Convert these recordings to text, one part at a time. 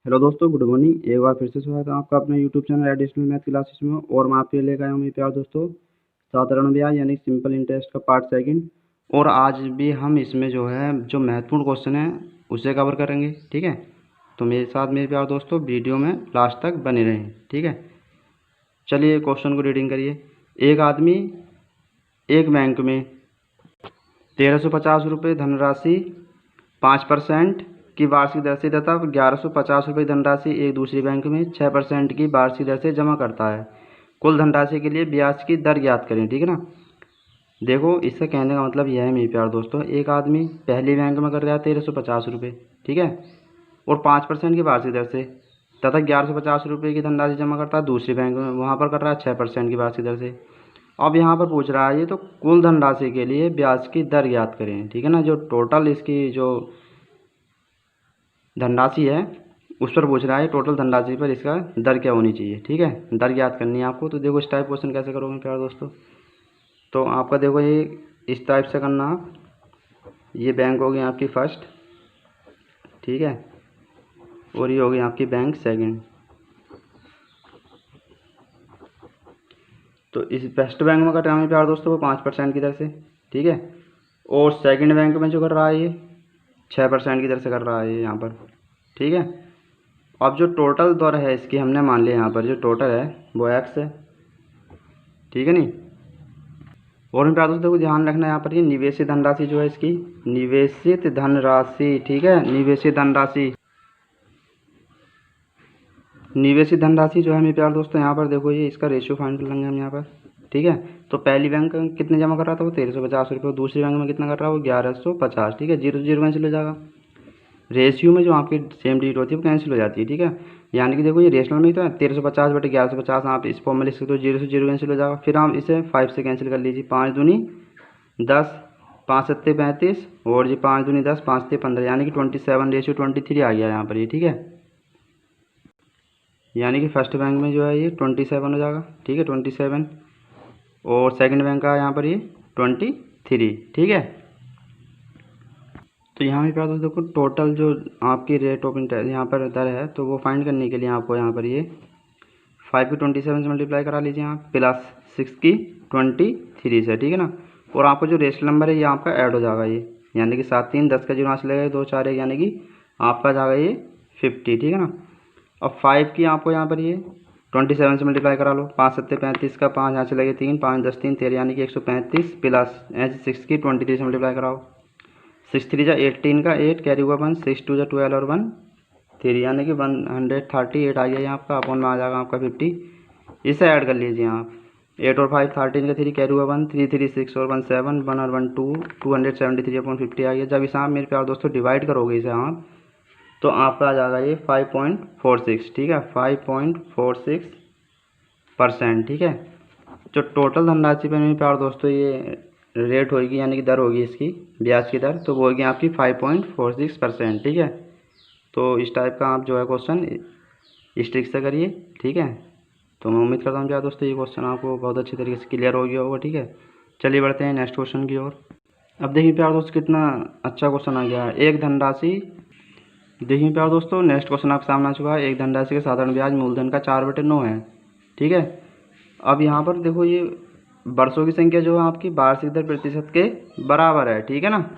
Hello दोस्तों, good morning. एक बार फिर से स्वागत है आपका अपने YouTube channel additional math classes में। और मैं आपके लिए लेकर आया हूँ मेरे प्यार दोस्तों साधारण ब्याज यानी सिंपल इंटरेस्ट का पार्ट सेकंड। और आज भी हम इसमें जो है जो महत्वपूर्ण क्वेश्चन है उसे कवर करेंगे। ठीक है, तो मेरे साथ मेरे प्यार दोस्तों वीडियो में लास्ट तक बने रहें। ठीक है, चलिए क्वेश्चन को रीडिंग करिए। एक आदमी एक बैंक में 1350 रुपये धनराशि 5% की वार्षिक दर से तथा 1150 रुपये धनराशि एक दूसरी बैंक में 6% की वार्षिक दर से जमा करता है। कुल धनराशि के लिए ब्याज की दर ज्ञात करें। ठीक है ना। देखो, इससे कहने का मतलब यह है मेरे प्यार दोस्तों, एक आदमी पहली बैंक में कर रहा है 1350 रुपये, ठीक है, और 5% की वार्षिक दर से, तथा 1150 रुपये की धनराशि जमा करता है दूसरी बैंक में, वहाँ पर कर रहा है 6% की वार्षिक दर से। अब यहाँ पर पूछ रहा है ये तो कुल धनराशि के लिए ब्याज की दर ज्ञात करें। ठीक है ना, जो टोटल इसकी जो धनराशि है उस पर पूछ रहा है, टोटल धनराशि पर इसका दर क्या होनी चाहिए। ठीक है, दर ज्ञात करनी है आपको। तो देखो इस टाइप क्वेश्चन कैसे करोगे प्यार दोस्तों। तो आपका देखो ये इस टाइप से करना आप। ये बैंक होगी आपकी फर्स्ट, ठीक है, और ये होगी आपकी बैंक सेकंड। तो इस फर्स्ट बैंक में कर रहा है प्यार दोस्तों वो 5% की दर से, ठीक है, और सेकंड बैंक में जो कर रहा है ये 6% की दर से कर रहा है यहाँ पर। ठीक है, अब जो टोटल दर है इसकी हमने मान लिया यहाँ पर जो टोटल है वो x है। ठीक है नहीं। और इन प्यार दोस्तों को ध्यान रखना है यहाँ पर ये निवेशित धनराशि जो है इसकी निवेशित धनराशि, ठीक है, निवेशित धनराशि जो है मेरे प्यार दोस्तों यहाँ पर देखो ये इसका रेशियो फाइंड कर लेंगे हम यहाँ पर। ठीक है, तो पहली बैंक कितने जमा कर रहा था वो 1350 रुपये, दूसरी बैंक में कितना कर रहा है वो 1150। ठीक है, 0 0 कैंसिल हो जाएगा। रेशियो में जो आपकी सेम डिजिट होती है वो कैंसिल हो जाती है। ठीक है, यानी कि देखो ये रेशनल में ही तो है 1350 बटे 1150, आप इस फॉर्म में लिख सकते हो, 0 से 0 कैंसिल हो जाएगा। फिर आप इसे 5 से कैंसिल कर लीजिए, 5 दूनी 10, 5 सत्ते 35, और जी 5 दूनी 10, 5 सत्ते 15, यानी कि 27:23 आ गया यहाँ पर ये। ठीक है, यानी कि फर्स्ट बैंक में जो है ये 27 हो जाएगा। ठीक है, 27, और सेकंड बैंक का यहाँ पर ये 23। ठीक है, तो यहाँ पे दोस्तों देखो टोटल जो आपकी रेट ऑफ इंटरेस्ट यहाँ पर दर है तो वो फाइंड करने के लिए आपको यहाँ पर ये 5 की 27 से मल्टीप्लाई करा लीजिए आप, प्लस 6 की 23 से। ठीक है ना, और आपको जो रेशनल नंबर है ये आपका ऐड हो जाएगा ये, यानी कि 7 3 10 का जो यहाँ लगेगा 2 4 1, यानी कि आपका जाएगा ये 50। ठीक है ना, अब 5 की आपको यहाँ पर ये 27 से मल्टीप्लाई करा लो, 5 सत्ते 35 का 5 यहाँ से लगे 3, 5 10 3 13, यानी कि 135, प्लस 6 की 23 से मल्टीप्लाई कराओ, 6 3 जा 18 का 8, कैरी हुआ 1, 6 2 जा 12 और 1 3, यानी कि 138 आ गया यहाँ आपका, अपॉन में आ जाएगा आपका 50। इसे ऐड कर लीजिए आप, 8 और 5 13 का 3, कैरी हुआ 1, 3 3 6 और 1 7, 1 और 1 2, 273/50 आ गया। जब इसे आप मेरे प्यार दोस्तों डिवाइड करोगे इसे आप, तो आपका आ जाएगा ये 5.46। ठीक है, 5.46%। ठीक है, जो टोटल धनराशि पर मेरे प्यार दोस्तों ये रेट होगी यानी कि दर होगी इसकी ब्याज की दर, तो वो होगी आपकी 5.46%। ठीक है, तो इस टाइप का आप जो है क्वेश्चन इस ट्रिक से करिए। ठीक है, तो मैं उम्मीद करता हूँ प्यार दोस्तों ये क्वेश्चन आपको बहुत अच्छी तरीके से क्लियर हो गया होगा। ठीक है, चलिए बढ़ते हैं नेक्स्ट क्वेश्चन की ओर। अब देखिए प्यार दोस्तों कितना अच्छा क्वेश्चन आ गया है। एक धनराशि, देखिए प्यार दोस्तों नेक्स्ट क्वेश्चन आपके सामने आ चुका है। एक धनराशि का साधारण ब्याज मूलधन का 4/9 है। ठीक है, अब यहाँ पर देखो ये वर्षों की संख्या जो है आपकी वार्षिक दर प्रतिशत के बराबर है। ठीक है ना,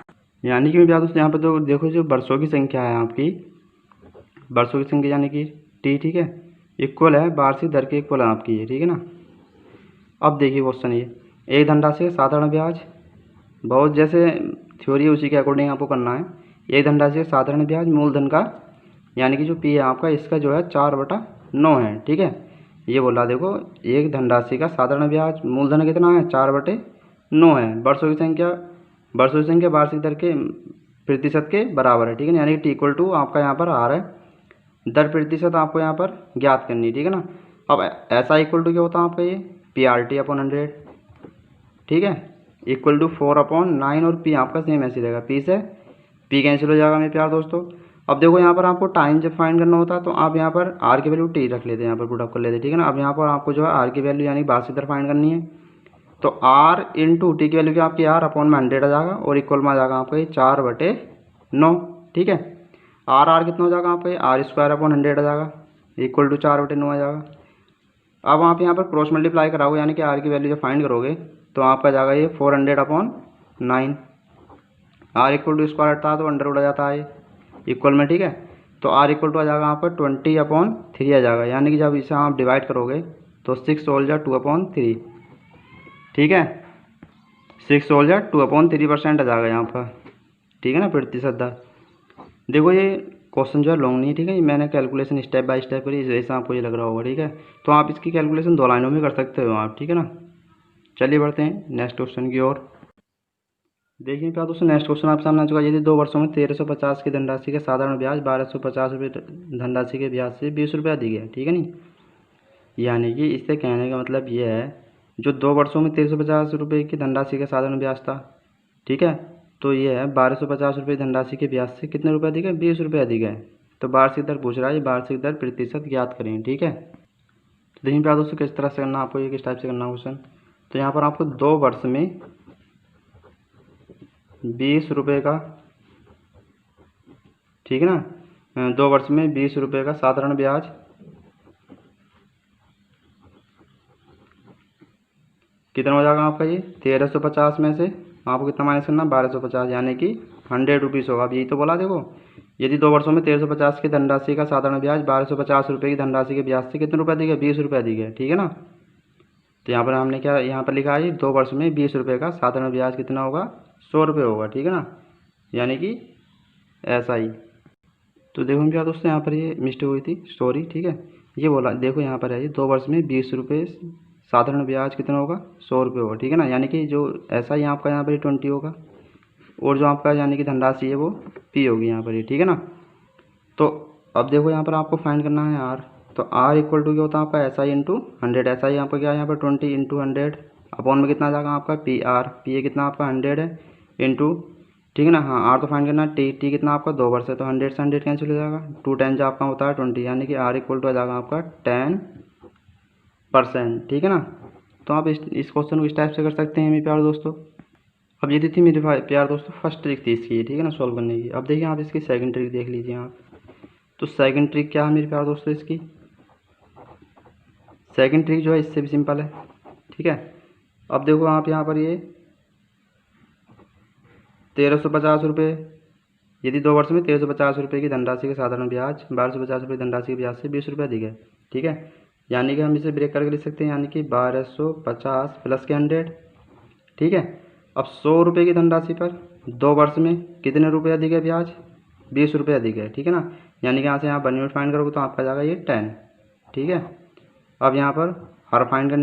यानी कि मैं प्यार दोस्तों यहाँ पर तो देखो जो वर्षों की संख्या है आपकी, वर्षों की संख्या यानी कि टी, ठीक है, इक्वल है वार्षिक दर के इक्वल है आपकी ये। ठीक है ना, अब देखिए क्वेश्चन ये एक धनराशि का साधारण ब्याज, बहुत जैसे थ्योरी है उसी के अकॉर्डिंग आपको करना है। एक धनराशि का साधारण ब्याज मूलधन का यानी कि जो पी है आपका इसका जो है 4/9 है। ठीक है, ये बोला देखो एक धनराशि का साधारण ब्याज मूलधन कितना है 4/9 है, वर्षों की संख्या वार्षिक दर के प्रतिशत के बराबर है। ठीक है, यानी कि टी इक्वल टू आपका यहाँ पर आ रहा है दर प्रतिशत आपको यहाँ पर ज्ञात करनी है। ठीक है ना, अब ऐसा इक्वल टू क्या होता है आपका ये PRT/100। ठीक है, इक्वल टू 4/9, और पी आपका सेम ऐसे रहेगा, पी से पी कैंसिल हो जाएगा मेरे प्यार दोस्तों। अब देखो यहाँ पर आपको टाइम जब फाइंड करना होता है तो आप यहाँ पर आर की वैल्यू टी रख लेते हैं, यहाँ पर पुट अप कर लेते हैं। ठीक है ना, अब यहाँ पर आपको जो है आर की वैल्यू यानी वार्षिक दर फाइंड करनी है, तो आर इंटू टी की वैल्यू क्या आपकी आर अपॉन में 100 आ जाएगा, और इक्वल में आ जाएगा आपका ये 4/9। ठीक है, आर कितना हो जाएगा आपका, ये आर स्क्वायर अपॉन 100 आ जाएगा, इक्वल टू 4/9 आ जाएगा। अब आप यहाँ पर क्रॉस मल्टीप्लाई कराओगे, यानी कि आर की वैल्यू जब फाइंड करोगे तो आपका जाएगा ये 400/9। आर इक्वल टू स्क्वायर हटता है तो अंडर उड़ आ जाता है इक्वल में, ठीक है। तो आर इक्वल टू आ जाएगा आपका 20/3 आ जाएगा, यानी कि जब इसे आप डिवाइड करोगे तो 6 होल जा 2/3, ठीक है। 6 होल जा 2/3% आ जाएगा यहाँ पर, ठीक है ना, प्रतिशत दर। देखो ये क्वेश्चन जो है लॉन्ग नहीं है, ठीक है, मैंने कैलकुलेशन स्टेप बाय स्टेप करी, जैसा आपको ये लग रहा होगा, ठीक है। तो आप इसकी कैलकुलेशन 2 लाइनों में कर सकते हो आप, ठीक है ना। चलिए बढ़ते हैं नेक्स्ट क्वेश्चन की ओर। देखिए क्या दोस्तों, नेक्स्ट क्वेश्चन आपके सामने आ चुका है। यदि 2 वर्षों में 1350 की धनराशि के साधारण ब्याज 1250 रुपये धनराशि के ब्याज से 20 रुपये अधिक है, ठीक है नहीं। यानी कि इससे कहने का मतलब ये है, जो 2 वर्षों में 1350 रुपये की धनराशि का साधारण ब्याज था, ठीक है, तो ये है 1250 रुपये धनराशि के ब्याज से कितने रुपये अधिक है, 20 रुपये अधिक है। तो वार्षिक दर पूछ रहा है, वार्षिक दर प्रतिशत ज्ञात करें, ठीक है। तो देखिए प्यार दोस्तों किस तरह से करना, आपको ये किस टाइप से करना क्वेश्चन। तो यहाँ पर आपको 2 वर्ष में 20 रुपये का, ठीक है ना, 2 वर्ष में 20 रुपये का साधारण ब्याज कितना हो जाएगा आपका, ये 1350 में से आपको कितना माइनस करना, 1250, यानी कि 100 रुपीज़ होगा। अब यही तो बोला, देखो यदि 2 वर्षों में 1350 की धनराशि का साधारण ब्याज 1250 रुपये की धनराशि के ब्याज से कितने रुपये अधिक है, 20 रुपये अधिक है, ठीक है ना। तो यहाँ पर हमने क्या यहाँ पर लिखा है, 2 वर्ष में 20 रुपये का साधारण ब्याज कितना होगा, 100 रुपये होगा, ठीक है ना, यानी कि ऐसा ही। तो देखो क्या दोस्तों, यहाँ पर ये मिस्टेक हुई थी, सॉरी, ठीक है। ये बोला, देखो यहाँ पर है, 2 वर्ष में 20 रुपये साधारण ब्याज कितना होगा, 100 रुपये होगा, ठीक है ना, यानी कि जो ऐसा ही आपका यहाँ पर 20 होगा, और जो आपका यानी कि धनराशि है वो पी होगी यहाँ पर, ये ठीक है ना। तो अब देखो यहाँ पर आपको फाइंड करना है आर। तो आर इक्वल टू क्या होता है आपका, S I into 100। S I यहाँ पर क्या है, यहाँ पर 20 इंटू 100 अपॉन में कितना आ जाएगा आपका, पी आर, पी ए कितना आपका 100 है, इंटू, ठीक है ना, हाँ आर तो फाइंड करना है, टी टी कितना आपका 2 वर्ष है, तो 100 से 100 कैंसिल हो जाएगा, 2 10 आपका होता है 20, यानी कि आर इक्वल टू आ जाएगा आपका 10%, ठीक है ना। तो आप इस क्वेश्चन को इस टाइप से कर सकते हैं मेरे प्यारे दोस्तों। अब ये थी मेरे प्यारे दोस्तों फर्स्ट ट्रिक थी इसकी, ठीक है ना, सॉल्व करने की। अब देखिए आप इसकी सेकंड ट्रिक देख लीजिए आप। तो सेकंड ट्रिक क्या है मेरे प्यारे दोस्तों, इसकी सेकंड ट्रिक जो है इससे भी सिंपल है, ठीक है। अब देखो आप यहाँ पर ये 1350 रुपये, यदि 2 वर्ष में 1350 रुपये की धनराशि का साधारण ब्याज 1250 रुपये धनराशि के ब्याज से 20 रुपये अधिक है, ठीक है। यानी कि हम इसे ब्रेक करके लिख सकते हैं, यानी कि 1250 प्लस के 100, ठीक है। अब 100 रुपये की धनराशि पर 2 वर्ष में कितने रुपये अधिक है ब्याज, 20 रुपये अधिक है, ठीक है ना। यानी कि यहाँ से यहाँ वन यूनिट फाइंड करोगे तो आपका जाएगा ये 10, ठीक है। अब यहाँ पर हर फाइंड कर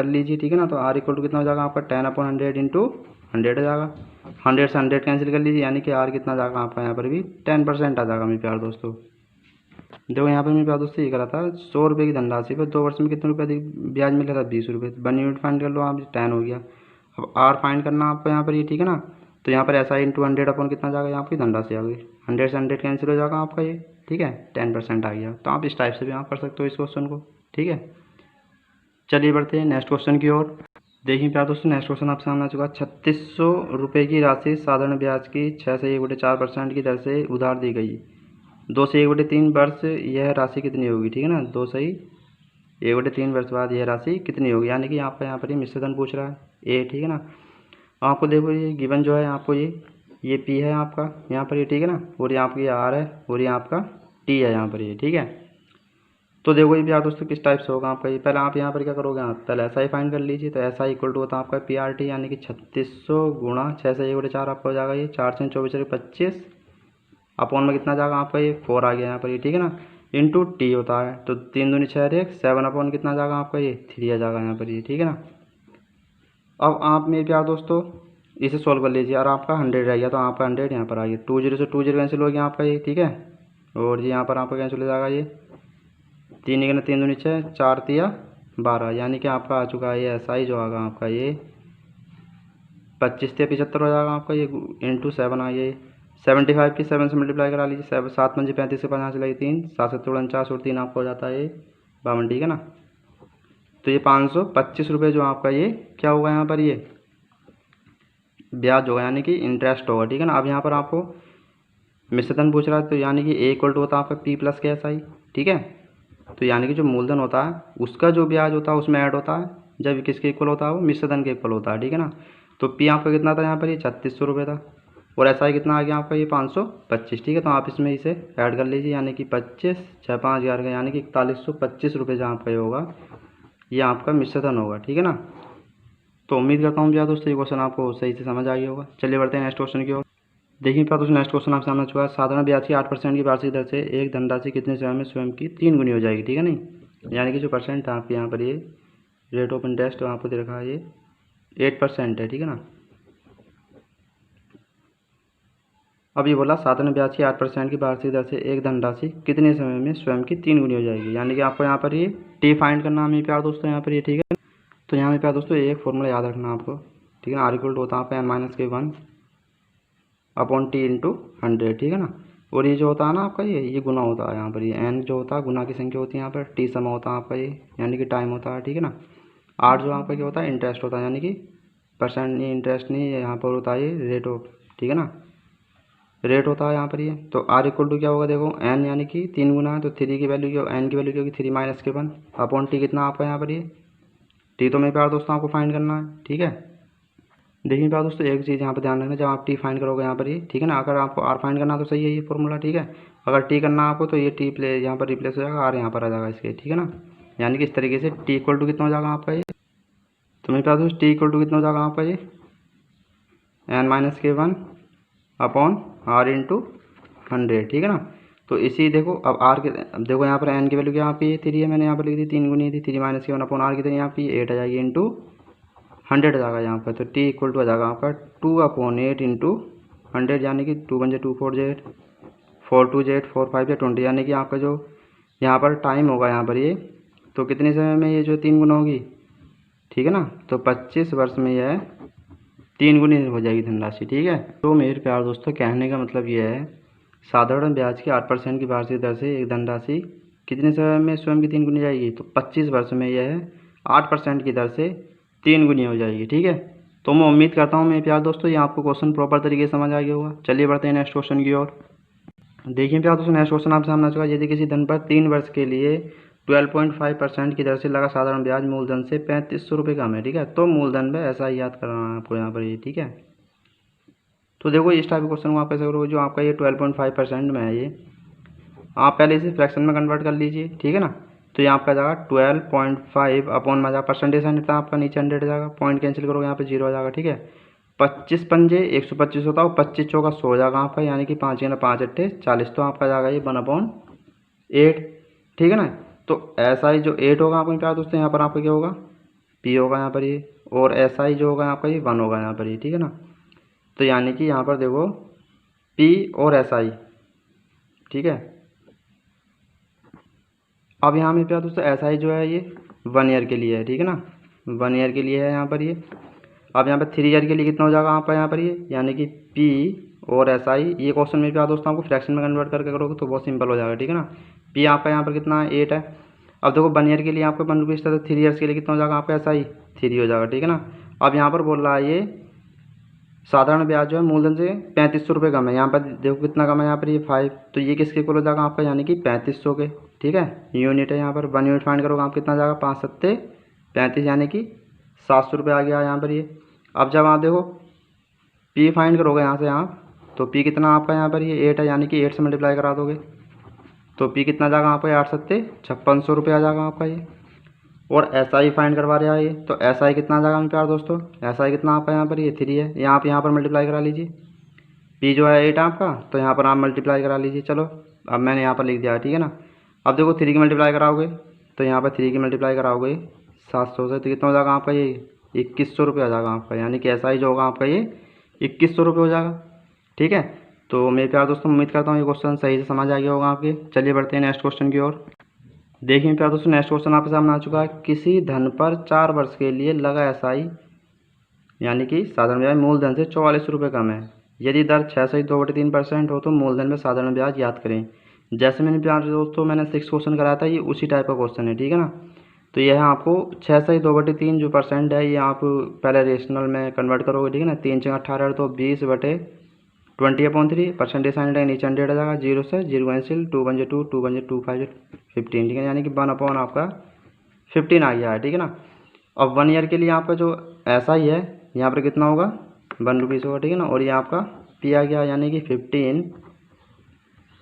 लीजिए, ठीक है ना। तो आर इक्वल टू कितना हो जाएगा आपका 10/100 इंटू 100 आ जाएगा, 100 से 100 कैंसिल कर लीजिए, यानी कि आर कितना आ जाएगा आपका यहाँ पर भी 10% आ जाएगा मेरे प्यार दोस्तों। देखो यहाँ पर मेरे प्यार दोस्तों ये करा था, 100 रुपये की धनराशि पर 2 वर्ष में कितने रुपये अधिक ब्याज मिल रहा था, 20 रुपये। वन यूनिट फाइंड कर लो आप, 10 हो गया। अब आर फाइंड करना आपको यहाँ पर ये, ठीक है ना। तो यहाँ पर ऐसा इंटू 100 अपन कितना जाएगा, यहाँ की धनराशि आ गई, 100 से 100 कैंसिल हो जाएगा आपका ये, ठीक है, 10% आ गया। तो आप इस टाइप से भी आप कर सकते हो इस क्वेश्चन को, ठीक है। चलिए बढ़ते हैं नेक्स्ट क्वेश्चन की ओर। देखिए प्यार दोस्तों नेक्स्ट क्वेश्चन आपके सामने आ चुका है। 3600 रुपये की राशि साधारण ब्याज की 6 से 1/4% की दर से उधार दी गई। 2 से 1/3 वर्ष यह राशि कितनी होगी, ठीक है ना। 2 से 1/3 वर्ष बाद यह राशि कितनी होगी, यानी कि आपका यहाँ पर ये मिश्रधन पूछ रहा है ए, ठीक है ना। आपको देखो ये गिवन जो है आपको ये पी है आपका यहाँ पर ये, ठीक है ना, और यहाँ आपकी आर है और ये आपका टी है यहाँ पर ये, ठीक है। तो देखो ये प्यार दोस्तों किस टाइप से होगा आपका ये, पहले आप यहाँ पर क्या करोगे, आप पहले एस आई फाइंड कर लीजिए। तो एस आई इक्वल टू होता है आपका पी आर टी, यानी कि 3600 गुणा 6 से 1/4 आपका हो जाएगा ये 4 से 24 25 अपॉन में कितना जाएगा आपका ये 4 आ गया यहाँ पर ये, ठीक है ना, इंटू टी होता है। तो 3 दूनी 6 1 7 अपॉन कितना जाएगा आपका ये 3 आ जाएगा यहाँ पर ये, ठीक है ना। अब आप मेरे प्यार दोस्तों इसे सॉल्व कर लीजिए, और आपका 100 रह गया, तो आपका 100 यहाँ पर आ गया, 20 से 20 कैंसिल हो गया आपका ये, ठीक है। और ये यहाँ पर आपका कैंसिल हो जाएगा ये 3 1 3 दूनी 6 4 3 12, यानी कि आपका आ चुका है ये ऐसा ही जो आगा आपका ये 25 से 75 हो जाएगा आपका ये, इंटू 7 आ गया 75 की 7 से मल्टीप्लाई करा लीजिए, 7 5 35 से 50 लगी 3 7 7 49 और 3 आपको हो जाता है ये 52, ठीक है ना। तो ये 525 रुपये जो आपका ये क्या होगा यहाँ पर ये ब्याज होगा, यानी कि इंटरेस्ट होगा, ठीक है ना। अब यहाँ पर आपको मिश्रधन पूछ रहा है, तो यानी कि ए इक्वल टू होता है आपका पी प्लस के एस आई, ठीक है। तो यानी कि जो मूलधन होता है उसका जो ब्याज होता है उसमें ऐड होता है जब किसके इक्वल होता है, वो मिश्रधन के इक्वल होता है, ठीक है ना। तो पी आपका कितना था यहाँ पर, ये 3600 रुपये था, और एस आई कितना आ गया आपका, ये 525, ठीक है। तो आप इसमें इसे ऐड कर लीजिए, यानी कि 25 6 5 11 का, यानी कि 4125 रुपये जहाँ आपका ये होगा, ये आपका मिश्रधन होगा, ठीक है ना। तो उम्मीद करता हूँ भैया दोस्तों ये क्वेश्चन आपको सही से समझ आ गया होगा। चलिए बढ़ते हैं नेक्स्ट क्वेश्चन की ओर। देखिए भैया दोस्तों नेक्स्ट क्वेश्चन आपके सामने आ चुका है। साधारण ब्याज की 8% की वार्षिक दर से एक धनराशि कितने समय में स्वयं की 3 गुनी हो जाएगी, ठीक है नहीं। यानी कि जो परसेंट है आपके यहाँ पर, ये रेट ऑफ इंटरेस्ट आपको दे रखा है, ये 8% है, ठीक है ना। अब ये बोला साधारण ब्याज की 8% की वार्षिक दर से एक धनराशि कितने समय में स्वयं की 3 गुनी हो जाएगी। यानी कि आपको यहाँ पर ये टी फाइंड करना है मेरे प्यार दोस्तों यहाँ पर, ये ठीक है। तो यहाँ मेरे प्यार दोस्तों एक फॉर्मूला याद रखना आपको, ठीक है ना। आर इक्वल टू होता है आपका n-1 अपॉन टी इंटू 100, ठीक है ना। और ये जो होता है ना आपका, ये गुना होता है यहाँ पर, ये n जो होता है गुना की संख्या होती है यहाँ पर, टी समय होता है आपका ये, यानी कि टाइम होता है, ठीक है ना। आर जो आपका क्या होता है, इंटरेस्ट होता है, यानी कि परसेंट नहीं, इंटरेस्ट नहीं, यहाँ पर होता है ये रेट ऑफ, ठीक है ना, रेट होता है यहाँ पर ये। तो आर इक्वल टू क्या होगा, देखो n यानी कि 3 गुना है, तो 3 की वैल्यू क्या, n की वैल्यू क्या होगी 3 माइनस के 1 अपॉन टी कितना आपका यहाँ पर, ये टी तो मेरे प्यार दोस्तों आपको फाइंड करना है, ठीक है। देखिए प्यार दोस्तों एक चीज़ यहाँ पर ध्यान रखना, जब आप टी फाइंड करोगे यहाँ पर, ये ठीक है ना, अगर आपको आर फाइंड करना तो सही है ये फॉर्मूला, ठीक है। अगर टी करना आपको तो ये टी प्ले यहाँ पर रिप्लेस हो जाएगा, आर यहाँ पर आ जाएगा इसके, ठीक है ना। यानी कि इस तरीके से टी इक्वल टू कितना हो जाएगा आपका, ये तो मेरे प्यार दोस्तों टी इक्वल टू कितना हो जाएगा आपका, ये n-1 अपॉन आर इंटू 100, ठीक है ना। तो इसी देखो अब आर के, अब देखो यहाँ पर n की वैल्यू क्या यहाँ पे 3 है, मैंने यहाँ पर लिख दी 3 गुनी थी, 3 माइनस के 1 अपॉन आर कितनी यहाँ पे 8 आ जाएगी इंटू 100 आ जाएगा यहाँ पर। तो टी इक्वल टू आ जाएगा आपका 2/8 इंटू 100, यानी कि 2 1 2 4 Z 4 2 Z 4 5 या 20, यानी कि आपका जो यहाँ पर टाइम होगा यहाँ पर, ये तो कितने समय में ये जो 3 गुना होगी, ठीक है ना। तो 25 वर्ष में यह 3 गुनी हो जाएगी धनराशि, ठीक है। तो मेरे प्यार दोस्तों कहने का मतलब ये है, साधारण ब्याज की 8% की वार्षिक दर से एक धनराशि कितने समय में स्वयं की 3 गुनी जाएगी, तो 25 वर्ष में यह 8% की दर से 3 गुनी हो जाएगी, ठीक है। तो मैं उम्मीद करता हूँ मेरे प्यार दोस्तों ये आपको क्वेश्चन प्रॉपर तरीके से समझ आ गया होगा। चलिए बढ़ते हैं नेक्स्ट क्वेश्चन की ओर। देखिए प्यार दोस्तों नेक्स्ट क्वेश्चन आपके सामने आ चुका है। यदि किसी धन पर 3 वर्ष के लिए 12.5% की दर से लगा साधारण ब्याज मूलधन से 3500 रुपये कम है, ठीक है। तो मूलधन में ऐसा ही याद करना है आपको यहाँ पर, ये ठीक है। तो देखो इस टाइप के क्वेश्चन को आप कैसे करोगे, जो आपका ये 12.5% में है, ये आप पहले इसे फ्रैक्शन में कन्वर्ट कर लीजिए, ठीक है ना। तो यहाँ आपका जाएगा 12.5 अपॉन में जाएगा परसेंटेज साइन था आपका, नीचे 100 जाएगा, पॉइंट कैंसिल करोगे यहाँ पे 0 हो जाएगा, ठीक है। 25 पंजे 125 होता है, 25 चौका 100 हो जाएगा आपका, यानी कि 5 या 5 अट्ठे 40, तो आपका जाएगा ये 1/8, ठीक है ना। तो ऐसा ही जो 8 होगा आपके प्यार दोस्तों, यहाँ पर आपका क्या होगा, पी होगा यहाँ पर ये, और ऐसा ही जो होगा आपका ये 1 होगा यहाँ पर ये, ठीक है ना। तो यानी कि यहाँ पर देखो पी और एस आई, ठीक है। अब यहाँ में प्यार दोस्तों एस आई जो है ये 1 ईयर के लिए है, ठीक है ना, 1 ईयर के लिए है यहाँ पर ये। अब यहाँ पर 3 ईयर के लिए कितना हो जाएगा आपका यहाँ पर ये, यानी कि पी और एस आई, ये क्वेश्चन में प्यार दोस्तों आपको फ्रैक्शन में कन्वर्ट करके करोगे तो बहुत सिंपल हो जाएगा, ठीक है ना। पी आपका यहाँ पर कितना है 8 है। अब देखो 1 ईयर के लिए आपको 1 रुपीज़ था, तो 3 ईयर्स के लिए कितना हो जाएगा आपका एस आई 3 हो जाएगा, ठीक है ना। अब यहाँ पर बोल रहा है ये साधारण ब्याज जो है मूलधन से 3500 रुपये कम है, यहाँ पर देखो कितना कम है यहाँ पर ये 5, तो ये किसके इक्वल हो जाएगा आपका, यानी कि 3500 के, ठीक है। यूनिट है यहाँ पर 1 यूनिट फाइंड करोगे आप कितना जाएगा 5 सत्ते 35, यानी कि 700 रुपये आ गया यहाँ पर ये। अब जब आप देखो पी फाइंड करोगे यहाँ से आप, तो पी कितना आपका यहाँ पर ये 8 है, यानी कि 8 से मल्टीप्लाई करा दोगे तो पी कितना जाएगा आपका 8 सत्ते 5600 रुपये आ जाएगा आपका ये। और एस आई फाइंड करवा रहा है ये, तो एस आई कितना आ जाएगा मेरे प्यार दोस्तों, एस आई कितना आपका यहाँ पर ये 3 है, यहाँ पर मल्टीप्लाई करा लीजिए। पी जो है 8 आपका, तो यहाँ पर आप मल्टीप्लाई करा लीजिए। चलो अब मैंने यहाँ पर लिख दिया, ठीक है ना। अब देखो 3 की मल्टीप्लाई कराओगे, तो यहाँ पर 3 की मल्टीप्लाई कराओगे 700 से, तो कितना हो जाएगा आपका ये 2100 रुपये आ जाएगा आपका, यानी कि एस आई जो होगा आपका ये 2100 रुपये हो जाएगा, ठीक है। तो मेरे प्यार दोस्तों उम्मीद करता हूँ ये क्वेश्चन सही से समझ आ गया होगा आपके। चलिए बढ़ते हैं नेक्स्ट क्वेश्चन की ओर। देखिए प्यार दोस्तों नेक्स्ट क्वेश्चन आपके सामने आ चुका है। किसी धन पर 4 वर्ष के लिए लगा एसआई यानी कि साधारण ब्याज मूलधन से 44 रुपये कम है, यदि दर 6.2/3% हो तो मूलधन में साधारण ब्याज याद करें। जैसे मैंने प्यार दोस्तों मैंने 6 क्वेश्चन कराया था, ये उसी टाइप का क्वेश्चन है, ठीक है ना। तो यह आपको 6/2/3 जो परसेंट है ये आप पहले रेशनल में कन्वर्ट करोगे, ठीक है ना। 3 × 18 तो 20/3 20/3 परसेंटेज साइन रहेगा, नीचे 100 आ जाएगा, 0 से 0 कैंसिल, 2 बन 2, 2 बन 2, 5 15, ठीक है, यानी कि 1/, आपका 15 आ गया है, ठीक है ना। अब 1 ईयर के लिए आपका जो ऐसा ही है, यहाँ पर कितना होगा, 1 रुपीज़ होगा, ठीक है ना। और ये आपका पी आ गया, यानी कि 15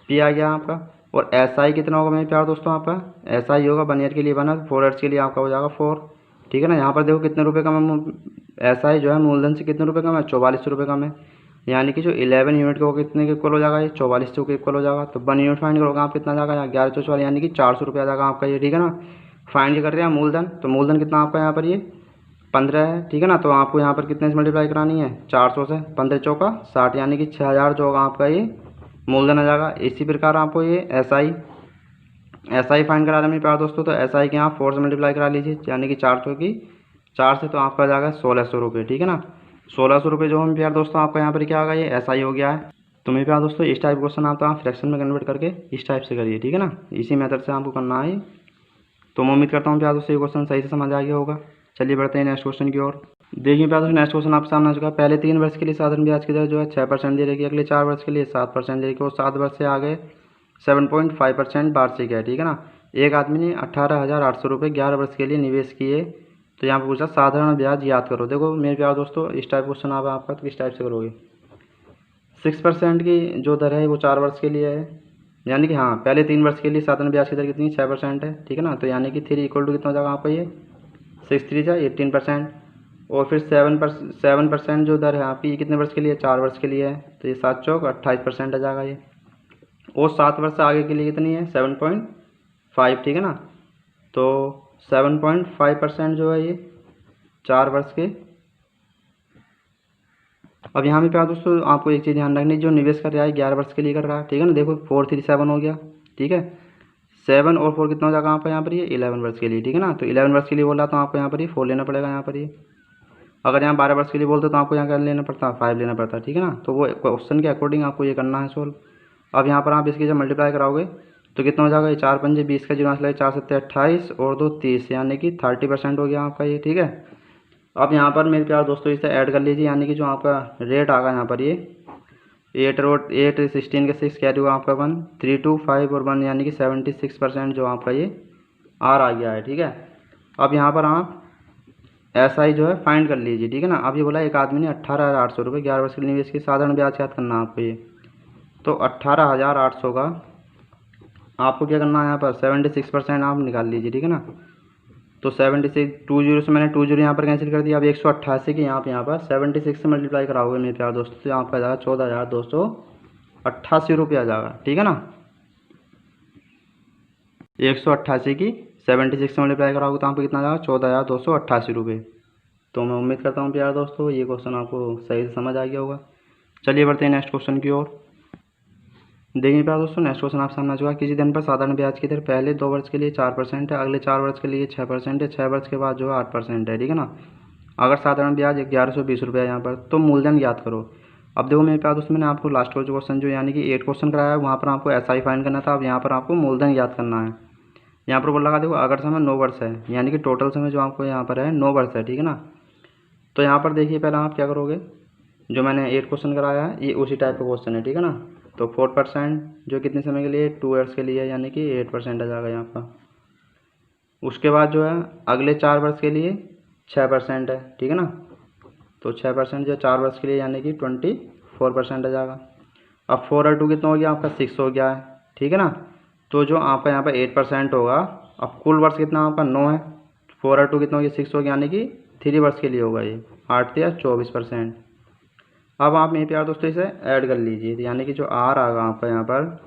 पी आ गया आपका। और एस आई कितना होगा मेरे प्यार दोस्तों, आपका एस आई होगा 1 ईयर के लिए 1, 4 ईयर्स के लिए आपका हो जाएगा 4, ठीक है ना। यहाँ पर देखो कितने रुपए कम है, एस आई जो है मूलधन से कितने रुपए कम है, 44 रुपये कम है, यानी कि जो 11 यूनिट का वो कितने के इक्वल हो जाएगा, ये 44 के इक्वल हो जाएगा। तो 1 यूनिट फाइंड करोगे आप कितना जाएगा, 11/44, यानी कि 400 रुपये आ जाएगा आपका ये, ठीक है ना। फाइंड कर रहे हैं मूलधन, तो मूलधन कितना आपका यहाँ पर ये 15 है, ठीक है ना। तो आपको यहाँ पर कितने से मल्टीप्लाई करानी है, 400 से, 15 चौका 60, यानी कि 6000 जो होगा आपका ये मूलधन आ जाएगा। इसी प्रकार आपको ये एस आई फाइंड करा रहे हैं मेरे प्यारे दोस्तों, तो एस आई के यहाँ 4 से मल्टीप्लाई करा लीजिए, यानी कि 400 की 4 से, तो आपका आ जाएगा 1600 रुपये, ठीक है ना। 1600 रुपये जो हम प्यार दोस्तों आपका यहाँ पर क्या होगा, ये एस आई हो गया है। तो मेरे प्यार दोस्तों इस टाइप क्वेश्चन आप फ्रैक्शन में कन्वर्ट करके इस टाइप से करिए, ठीक है ना, इसी मेथड से आपको करना है। तो मैं उम्मीद करता हूँ प्यार दोस्तों ये क्वेश्चन सही से समझ आ गया होगा। चलिए बढ़ते हैं नेक्स्ट क्वेश्चन की ओर। देखिए प्यार दोस्तों नेक्स्ट क्वेश्चन आपके सामने आ चुका है। पहले 3 वर्ष के लिए साधारण ब्याज की दर जो है 6% दे रही है, अगले 4 वर्ष के लिए 7% दे रही है, और 7 वर्ष से आगे 7.5% वार्षिक है, ठीक है ना। एक आदमी ने 18,800 रुपये 11 वर्ष के लिए निवेश किए, तो यहाँ पर पूछा साधारण ब्याज याद करो। देखो मेरे प्यार दोस्तों इस टाइप क्वेश्चन आवा आपका, तो किस टाइप से करोगे, 6% की जो दर है वो 4 वर्ष के लिए है, यानी कि हाँ पहले 3 वर्ष के लिए साधारण ब्याज की दर कितनी 6% है, ठीक है ना। तो यानी कि 3 इक्वल टू कितना हो जाएगा आपका ये 6 3 जा 18%, और फिर 7% जो दर है आपकी ये कितने वर्ष के लिए 4 वर्ष के लिए है, तो ये 7 चौक 28% आ जाएगा ये। और 7 वर्ष से आगे के लिए कितनी है 7.5, ठीक है ना। तो 7.5% जो है ये 4 वर्ष के। अब यहाँ पे प्यार दोस्तों आपको एक चीज़ ध्यान रखनी, जो निवेश कर रहा है 11 वर्ष के लिए कर रहा है, ठीक है ना। देखो 4 3 7 हो गया, ठीक है, 7 और 4 कितना हो जाएगा आपका यहाँ पर ये 11 वर्ष के लिए, ठीक है ना। तो 11 वर्ष के लिए बोल रहा तो आपको यहाँ पर ये 4 लेना पड़ेगा यहाँ पर ये। अगर यहाँ 12 वर्ष के लिए बोलते तो आपको यहाँ क्या लेना पड़ता, 5 लेना पड़ता, ठीक है ना। तो वो क्वेश्चन के अकॉर्डिंग आपको ये करना है सोल्व। अब यहाँ पर आप इसकी जब मल्टीप्लाई कराओगे तो कितना हो जाएगा, ये 4 पंजे 20 का 0 4 7 28 और 2 30, यानी कि 30% हो गया आपका ये, ठीक है। अब यहाँ पर मेरे प्यार दोस्तों इसे ऐड कर लीजिए, यानी कि जो आपका रेट आएगा यहाँ पर ये 8 और 8 16 के 6 क्या होगा आपका 1 3 2 5 और 1, यानी कि 76% जो आपका ये आर आ गया है, ठीक है। अब यहाँ पर आप एस आई जो है फाइंड कर लीजिए, ठीक है ना। अब ये बोला एक आदमी ने 18,800 रुपये 11 वर्ष के लिए निवेश की, साधारण ब्याज याद करना आपको ये। तो 18,800 का आपको क्या करना है, यहाँ पर 76% आप निकाल लीजिए, ठीक है ना। तो 76 2 जीरो से मैंने 2 जीरो यहाँ पर कैंसिल कर दिया। अब 188 की यहाँ पर 76 से मल्टीप्लाई कराओगे मेरे प्यार दोस्तों, तो आपका आ जाएगा 14,288 रुपये आ जाएगा, ठीक है ना। 188 की 76 से मल्टीप्लाई कराओगे तो आपको कितना आ जाएगा 14,288 रुपये। तो मैं उम्मीद करता हूँ प्यार दोस्तों ये क्वेश्चन आपको सही से समझ आ गया होगा। चलिए बढ़ते हैं नेक्स्ट क्वेश्चन की ओर। देखिए प्यार दोस्तों नेक्स्ट क्वेश्चन आप सामने आ चुका है। किसी दिन पर साधारण ब्याज की दर पहले 2 वर्ष के लिए 4% है, अगले 4 वर्ष के लिए 6% है, 6 वर्ष के बाद जो है 8% है, ठीक है ना। अगर साधारण ब्याज 1120 रुपये है यहाँ पर, तो मूलधन याद करो। अब देखो मेरे प्यार दोस्तों मैंने आपको लास्ट जो क्वेश्चन जो यानी कि 8 क्वेश्चन कराया है वहाँ पर आपको एस आई फाइंड करना था। अब यहाँ पर आपको मूलधन याद करना है। यहाँ पर बोल रहा देखो अगर समय 9 वर्ष है, यानी कि टोटल समय जो आपको यहाँ पर है 9 वर्ष है, ठीक है ना। तो यहाँ पर देखिए पहले आप क्या करोगे, जो मैंने 8 क्वेश्चन कराया है ये उसी टाइप का क्वेश्चन है, ठीक है ना। तो 4% जो कितने समय के लिए 2 ईयर्स के लिए, यानी कि 8% आ जाएगा यहाँ पर। उसके बाद जो है अगले 4 वर्ष के लिए 6% है, ठीक है ना। तो 6% जो 4 वर्ष के लिए, यानी कि 24% आ जाएगा। अब 4 और 2 कितना हो गया आपका 6 हो गया है, ठीक है ना। तो जो आपका यहाँ पर 8% होगा। अब कुल वर्ष कितना आपका 9 है, 4 और 2 कितना हो गया 6 हो गया, यानी कि 3 वर्ष के लिए होगा ये 8 या 24%। अब आप मेरे प्यार दोस्तों इसे ऐड कर लीजिए, यानी कि जो आर आएगा आपका यहाँ पर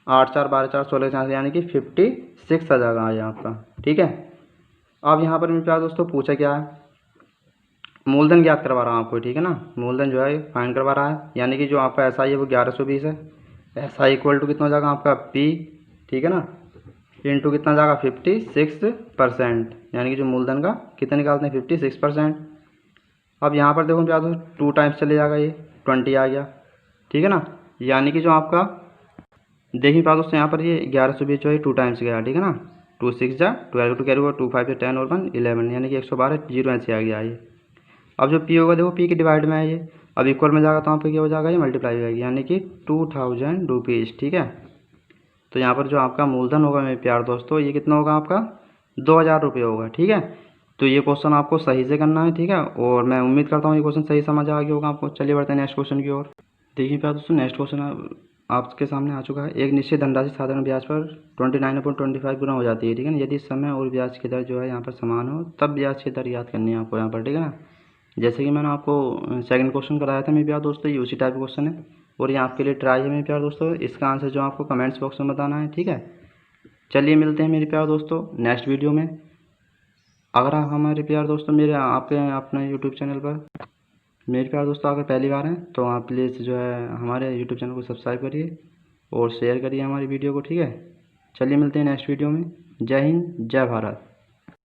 8 4 12 4 16 4, यानी कि 56 आ जाएगा ये आपका, ठीक है। अब यहाँ पर मेरे प्यार दोस्तों पूछा क्या है, मूलधन ज्ञात करवा रहा हूँ आपको, ठीक है ना। मूलधन जो है फाइंड करवा रहा है, यानी कि जो आपका एस आई है वो 1120 है। एस आई इक्वल टू कितना हो जाएगा आपका पी, ठीक है ना, इंटू कितना जाएगा 56%, यानी कि जो मूलधन का कितना निकालते हैं 56%। अब यहाँ पर देखो क्या 2 टाइम्स चले जाएगा, ये 20 आ गया, ठीक है ना। यानी कि जो आपका देखिए पास दोस्तों यहाँ पर ये 1120 जो है 2 टाइम्स गया, ठीक है ना। 2 6 जा 12 2 कैरी हुआ 2 5 10 और 1 11, यानी कि 112 0 ऐसे आ गया ये। अब जो पी होगा देखो पी के डिवाइड में है ये। अब इक्वल में जाएगा तो आपका क्या हो जाएगा, ये मल्टीप्लाई हो जाएगी, यानी कि 2000 रुपीज़। ठीक है, तो यहाँ पर जो आपका मूलधन होगा मेरे प्यार दोस्तों, ये कितना होगा आपका 2000 रुपये होगा। ठीक है, तो ये क्वेश्चन आपको सही से करना है। ठीक है, और मैं उम्मीद करता हूँ ये क्वेश्चन सही समझ आ गया होगा आपको। चलिए बढ़ते हैं नेक्स्ट क्वेश्चन की ओर। देखिए प्यार दोस्तों, नेक्स्ट क्वेश्चन आपके सामने आ चुका है। एक निश्चित धनराशि साधारण ब्याज पर 29.25 गुना हो जाती है। ठीक है ना, यदि समय और ब्याज की दर जो है यहाँ पर समान हो तब ब्याज की दर याद करनी है आपको यहाँ पर। ठीक है ना, जैसे कि मैंने आपको सेकंड क्वेश्चन कराया था मेरे प्यार दोस्तों, ये उसी टाइप का क्वेश्चन है और ये आपके लिए ट्राई है मेरे प्यार दोस्तों। इसका आंसर जो आपको कमेंट्स बॉक्स में बताना है। ठीक है, चलिए मिलते हैं मेरे प्यार दोस्तों नेक्स्ट वीडियो में। अगर आप हमारे प्यार दोस्तों मेरे आपके अपने यूट्यूब चैनल पर मेरे प्यार दोस्तों अगर पहली बार हैं तो आप प्लीज़ जो है हमारे यूट्यूब चैनल को सब्सक्राइब करिए और शेयर करिए हमारी वीडियो को। ठीक है, चलिए मिलते हैं नेक्स्ट वीडियो में। जय हिंद, जय भारत।